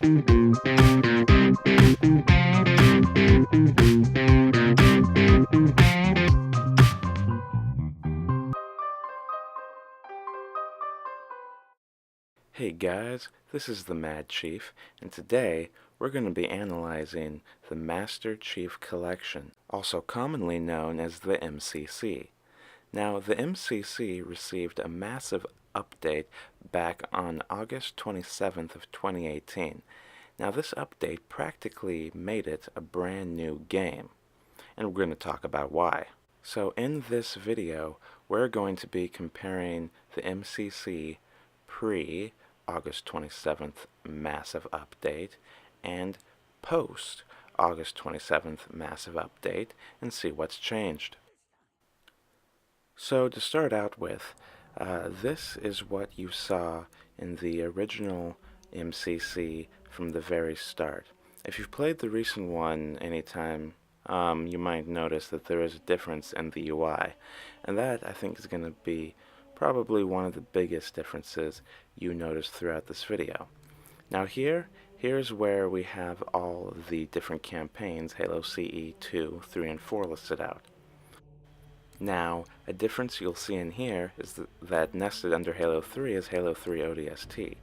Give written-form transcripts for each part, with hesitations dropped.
Hey guys, this is the Mad Chief, and today we're going to be analyzing the Master Chief Collection, also commonly known as the MCC. Now, the MCC received a massive update back on August 27th of 2018. Now, this update practically made it a brand new game, and we're going to talk about why. So in this video, we're going to be comparing the MCC pre August 27th massive update and post August 27th massive update and see what's changed. So to start out with, this is what you saw in the original MCC from the very start. If you've played the recent one anytime, you might notice that there is a difference in the UI, and that I think is going to be probably one of the biggest differences you notice throughout this video. Now here's where we have all of the different campaigns, Halo CE 2, 3, and 4 listed out. Now, a difference you'll see in here is that nested under Halo 3 is Halo 3 ODST,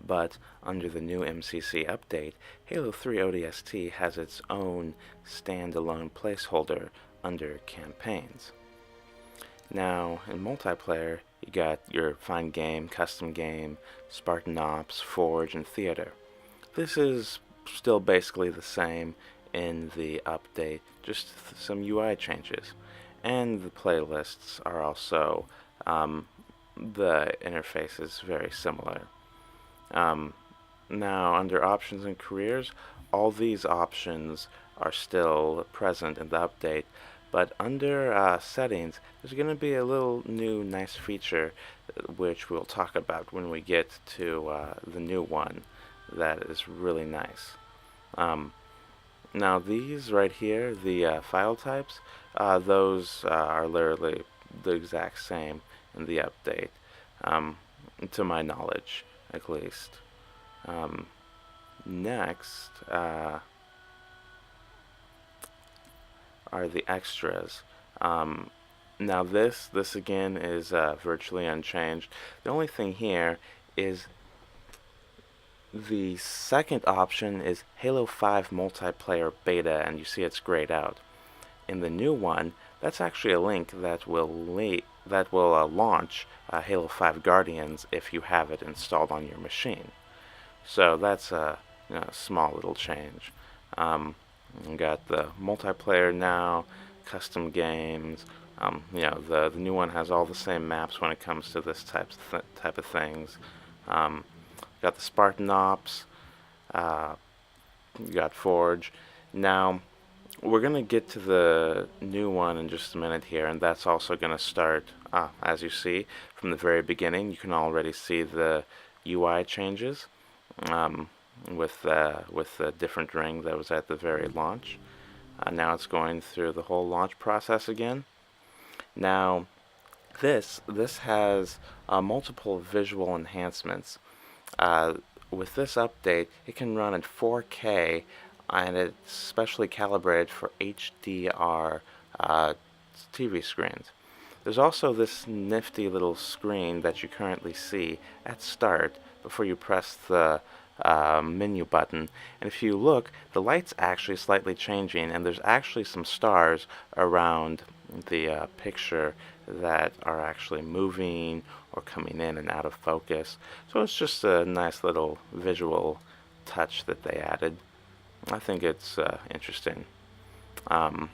but under the new MCC update, Halo 3 ODST has its own standalone placeholder under campaigns. Now, in multiplayer, you got your Find Game, Custom Game, Spartan Ops, Forge, and Theater. This is still basically the same in the update, just some UI changes. And the playlists are also, the interface is very similar. Now, under Options and Careers, all these options are still present in the update, but under Settings, there's going to be a little new nice feature which we'll talk about when we get to the new one that is really nice. Now these right here, the file types, those are literally the exact same in the update, to my knowledge at least. Next are the extras. Now this again is virtually unchanged. The only thing here is the second option is Halo 5 multiplayer beta, and you see it's grayed out. In the new one, that's actually a link that will launch Halo 5 Guardians if you have it installed on your machine. So that's a small little change. We got the multiplayer now, custom games. The new one has all the same maps when it comes to this type of things. Got the Spartan Ops. You got Forge. Now we're gonna get to the new one in just a minute here, and that's also gonna start, as you see, from the very beginning. You can already see the UI changes. With the different ring that was at the very launch. Now it's going through the whole launch process again. Now this has multiple visual enhancements. With this update, it can run at 4K, and it's specially calibrated for HDR TV screens. There's also this nifty little screen that you currently see at start before you press the menu button, and if you look, the light's actually slightly changing, and there's actually some stars around the picture that are actually moving or coming in and out of focus. So it's just a nice little visual touch that they added. I think it's interesting. Now,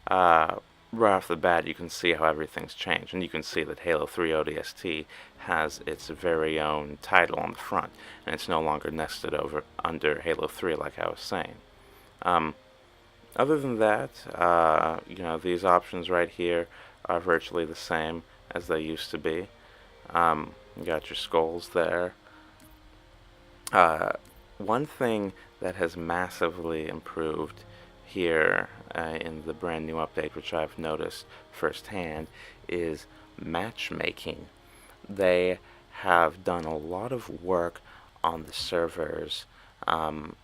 right off the bat, you can see how everything's changed, and you can see that Halo 3 ODST has its very own title on the front, and it's no longer nested under Halo 3 like I was saying. Other than that, these options right here are virtually the same as they used to be. You got your skulls there. One thing that has massively improved here in the brand new update, which I've noticed firsthand, is matchmaking. They have done a lot of work on the servers, um,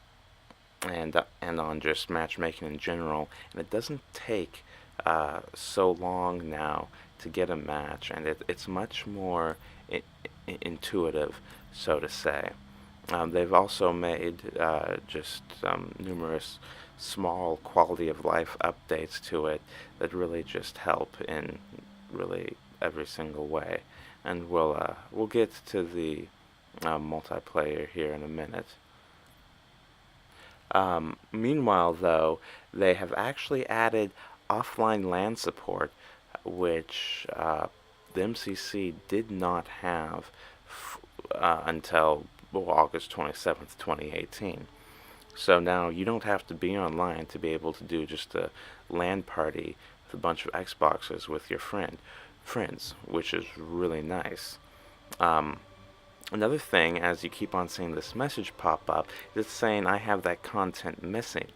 and on just matchmaking in general. And it doesn't take so long now to get a match, and it's much more intuitive, so to say. They've also made just numerous small quality of life updates to it that really just help in really every single way. And we'll get to the multiplayer here in a minute. Meanwhile, though, they have actually added offline LAN support, which the MCC did not have until August 27th, 2018. So now you don't have to be online to be able to do just a LAN party with a bunch of Xboxes with your friends, which is really nice. Um, Another thing, as you keep on seeing this message pop up, is saying I have that content missing.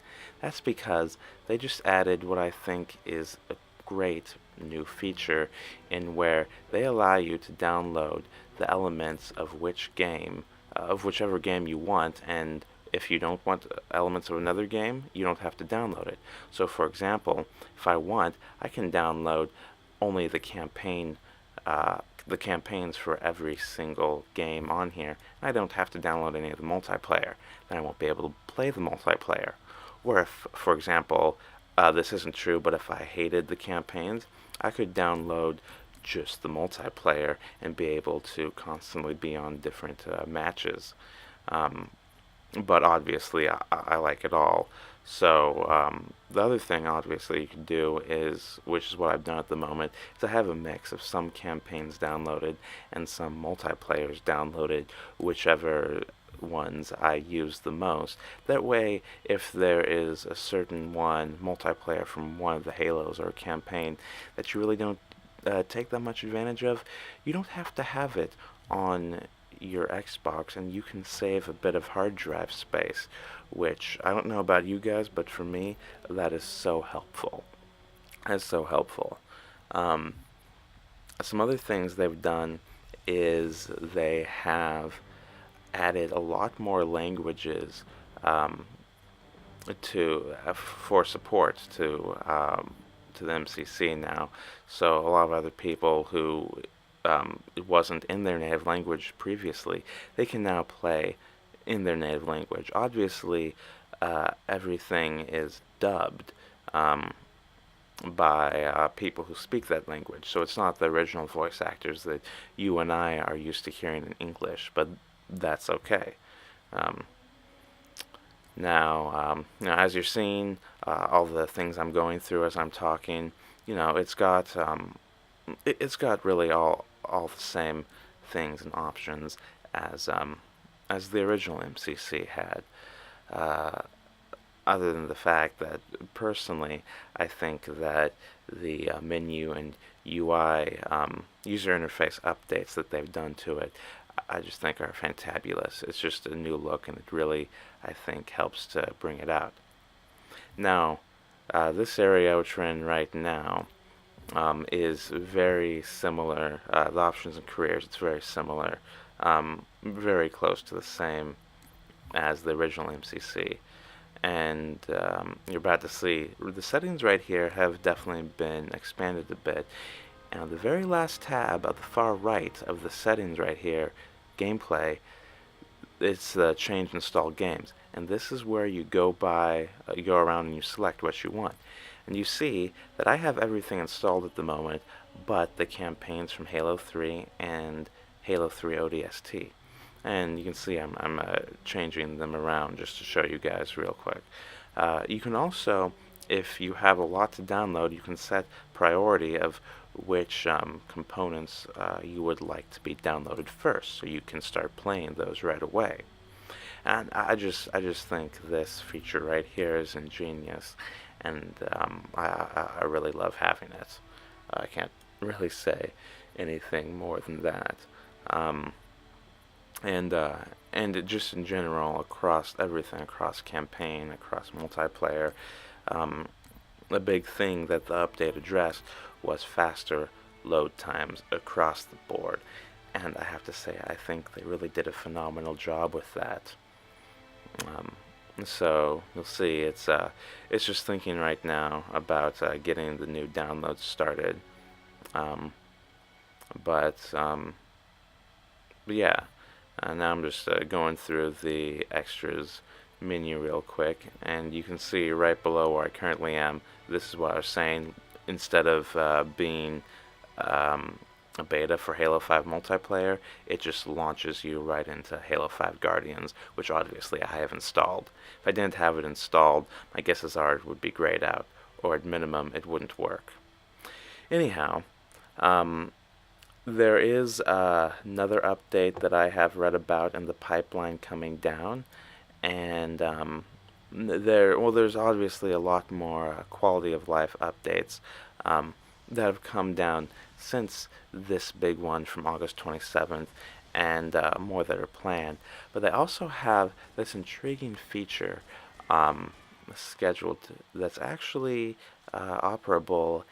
That's because they just added what I think is a great new feature in where they allow you to download the elements of whichever game you want, and if you don't want elements of another game, you don't have to download it. So for example, if I want, I can download only the campaigns for every single game on here. I don't have to download any of the multiplayer. Then I won't be able to play the multiplayer. Or if, for example, this isn't true, but if I hated the campaigns, I could download just the multiplayer and be able to constantly be on different matches. Um, but obviously, I like it all. So the other thing, obviously, you can do is, which is what I've done at the moment, is I have a mix of some campaigns downloaded and some multiplayers downloaded, whichever ones I use the most. That way, if there is a certain one multiplayer from one of the Halos or a campaign that you really don't take that much advantage of, you don't have to have it on your Xbox, and you can save a bit of hard drive space, which I don't know about you guys, but for me, that is so helpful. That's so helpful. Um, some other things they've done is they have added a lot more languages um, for support to the MCC now. So a lot of other people who it wasn't in their native language previously, they can now play in their native language. Obviously, everything is dubbed by people who speak that language, so it's not the original voice actors that you and I are used to hearing in English, but that's okay. Um, as you're seeing, all the things I'm going through as I'm talking, it's got really all the same things and options as the original MCC had. Uh, Other than the fact that personally, I think that the menu and UI user interface updates that they've done to it, I just think are fantabulous. It's just a new look, and it really, I think, helps to bring it out. Now, this area which we're in right now is very similar. The options and careers, it's very similar, very close to the same as the original MCC. And you're about to see the settings right here have definitely been expanded a bit. And on the very last tab at the far right of the settings right here, gameplay, it's the change install games. And this is where you you go around and you select what you want. And you see that I have everything installed at the moment, but the campaigns from Halo 3 and Halo 3 ODST. And you can see I'm changing them around just to show you guys real quick. You can also, if you have a lot to download, you can set priority of which components you would like to be downloaded first, so you can start playing those right away. And I just think this feature right here is ingenious, and I really love having it. I can't really say anything more than that. Um, and just in general, across everything, across campaign, across multiplayer, um, a big thing that the update addressed was faster load times across the board. and I have to say I think they really did a phenomenal job with that. Um, so you'll see, it's just thinking right now about getting the new downloads started. Um, but yeah, now I'm just going through the extras menu real quick, and you can see right below where I currently am. This is what I was saying. Instead of being um, a beta for Halo 5 multiplayer, it just launches you right into Halo 5 Guardians, which obviously I have installed. If I didn't have it installed, my guesses are it would be grayed out, or at minimum, it wouldn't work. Anyhow, um, there is another update that I have read about in the pipeline coming down, and there's obviously a lot more quality of life updates that have come down since this big one from August 27th, and more that are planned. But they also have this intriguing feature um, scheduled that's actually operable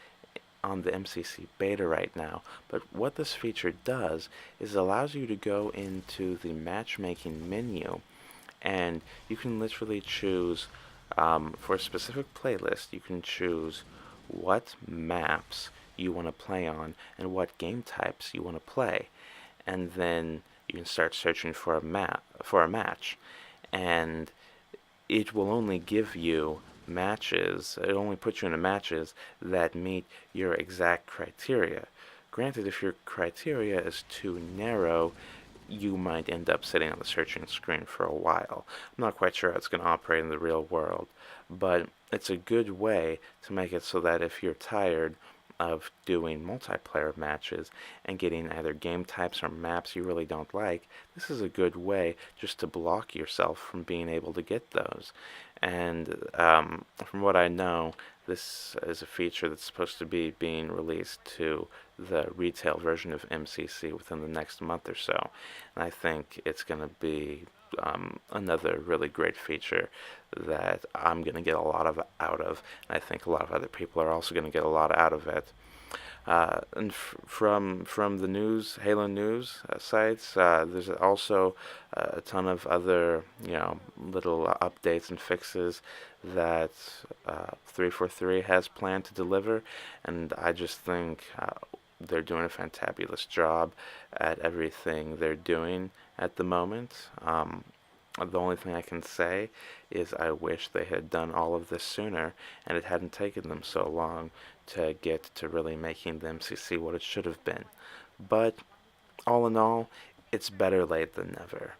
on the MCC beta right now. But what this feature does is it allows you to go into the matchmaking menu, and you can literally choose for a specific playlist. You can choose what maps you want to play on and what game types you want to play, and then you can start searching for a match, and it will only give you matches. It only puts you into matches that meet your exact criteria. Granted, if your criteria is too narrow, you might end up sitting on the searching screen for a while. I'm not quite sure how it's going to operate in the real world, but it's a good way to make it so that if you're tired of doing multiplayer matches and getting either game types or maps you really don't like, this is a good way just to block yourself from being able to get those. And from what I know, this is a feature that's supposed to be being released to the retail version of MCC within the next month or so. And I think it's going to be another really great feature that I'm going to get a lot of out of, and I think a lot of other people are also going to get a lot out of it. And from the news, Halo news sites, there's also a ton of other little updates and fixes that 343 has planned to deliver, and I just think they're doing a fantabulous job at everything they're doing at the moment. The only thing I can say is I wish they had done all of this sooner and it hadn't taken them so long to get to really making the MCC what it should have been. But all in all, it's better late than never,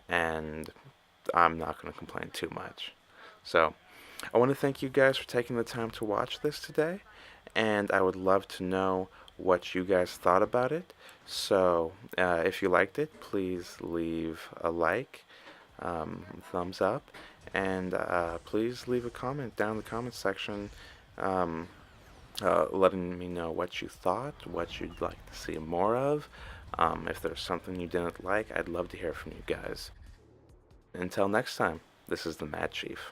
and I'm not going to complain too much. So, I want to thank you guys for taking the time to watch this today, and I would love to know what you guys thought about it. So, if you liked it, please leave a like, thumbs up, and please leave a comment down in the comment section letting me know what you thought, what you'd like to see more of. If there's something you didn't like, I'd love to hear from you guys. Until next time, this is the Mad Chief.